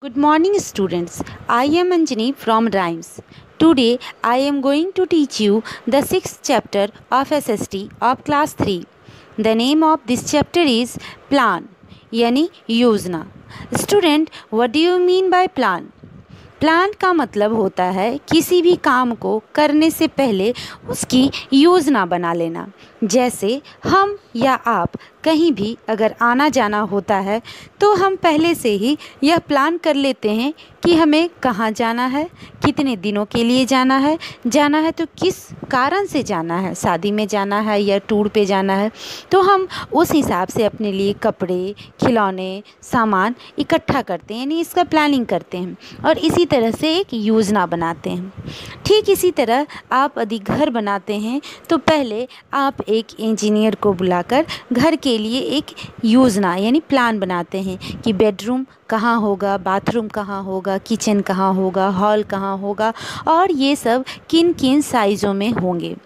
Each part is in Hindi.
Good morning, students. I am Anjani from Rhymes. Today, I am going to teach you the sixth chapter of SST of class 3. The name of this chapter is Plan, यानी योजना. Student, what do you mean by plan? Plan का मतलब होता है किसी भी काम को करने से पहले उसकी योजना बना लेना. जैसे हम या आप कहीं भी अगर आना जाना होता है तो हम पहले से ही यह प्लान कर लेते हैं कि हमें कहाँ जाना है, कितने दिनों के लिए जाना है तो किस कारण से जाना है, शादी में जाना है या टूर पे जाना है. तो हम उस हिसाब से अपने लिए कपड़े, खिलौने, सामान इकट्ठा करते हैं, यानी इसका प्लानिंग करते हैं और इसी तरह से एक योजना बनाते हैं. ठीक इसी तरह आप यदि घर बनाते हैं तो पहले आप एक इंजीनियर को बुलाकर घर के लिए एक योजना यानी प्लान बनाते हैं कि बेडरूम कहाँ होगा, बाथरूम कहाँ होगा, किचन कहाँ होगा, हॉल कहाँ होगा और ये सब किन किन साइज़ों में होंगे.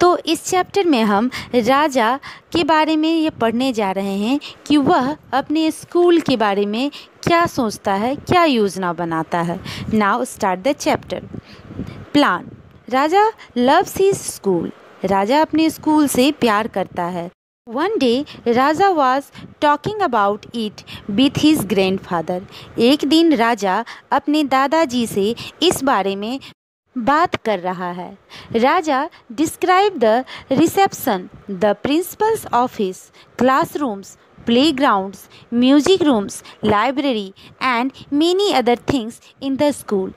तो इस चैप्टर में हम राजा के बारे में ये पढ़ने जा रहे हैं कि वह अपने स्कूल के बारे में क्या सोचता है, क्या योजना बनाता है. Now start the chapter. Plan. Raja loves his school. Raja अपने स्कूल से प्यार करता है. One day, Raja was talking about it with his grandfather. एक दिन राजा अपने दादाजी से इस बारे में बात कर रहा है. राजा described the reception, the principal's office, classrooms, playgrounds, music rooms, library and many other things in the school.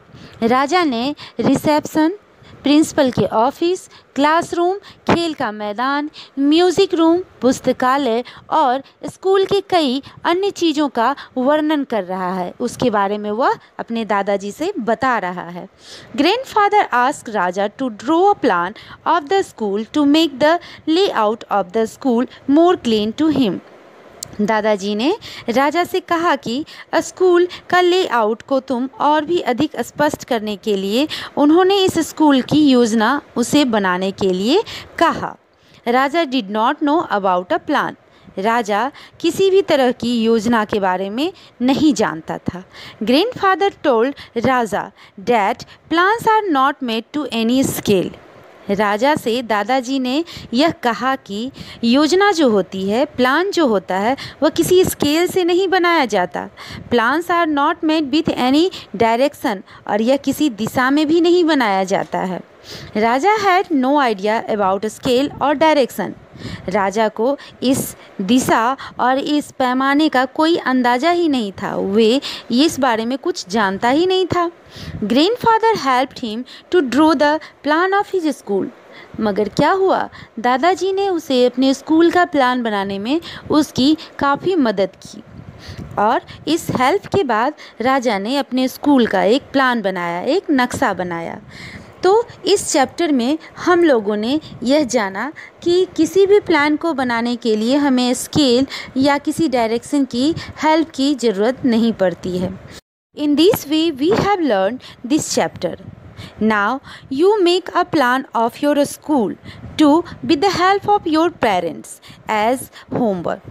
राजा ने रिसेप्शन, प्रिंसिपल के ऑफिस, क्लासरूम, खेल का मैदान, म्यूज़िक रूम, पुस्तकालय और स्कूल के कई अन्य चीज़ों का वर्णन कर रहा है. उसके बारे में वह अपने दादाजी से बता रहा है. Grandfather ask Raja to draw a plan of the school to make the layout of the school more clean to him. दादाजी ने राजा से कहा कि स्कूल का लेआउट को तुम और भी अधिक स्पष्ट करने के लिए उन्होंने इस स्कूल की योजना उसे बनाने के लिए कहा. Raja did not know about a plan. Raja किसी भी तरह की योजना के बारे में नहीं जानता था. Grandfather told Raja that plans are not made to any scale. Raja से दादाजी ने यह कहा कि योजना जो होती है, प्लान जो होता है, वह किसी स्केल से नहीं बनाया जाता. Plans are not made with any direction. और यह किसी दिशा में भी नहीं बनाया जाता है. Raja had no idea about scale और डायरेक्शन. राजा को इस दिशा और इस पैमाने का कोई अंदाज़ा ही नहीं था. वे इस बारे में कुछ जानता ही नहीं था. Grandfather helped him to draw the plan of his school. मगर क्या हुआ, दादाजी ने उसे अपने स्कूल का प्लान बनाने में उसकी काफ़ी मदद की और इस हेल्प के बाद राजा ने अपने स्कूल का एक प्लान बनाया, एक नक्शा बनाया. तो इस चैप्टर में हम लोगों ने यह जाना कि किसी भी प्लान को बनाने के लिए हमें स्केल या किसी डायरेक्शन की हेल्प की ज़रूरत नहीं पड़ती है. In this way we have learned this chapter. Now you make a plan of your school to with the help of your parents as homework.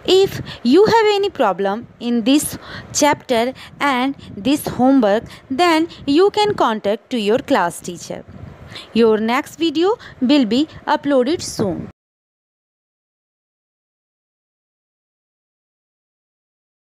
If you have any problem in this chapter and this homework, then you can contact to your class teacher. Your next video will be uploaded soon.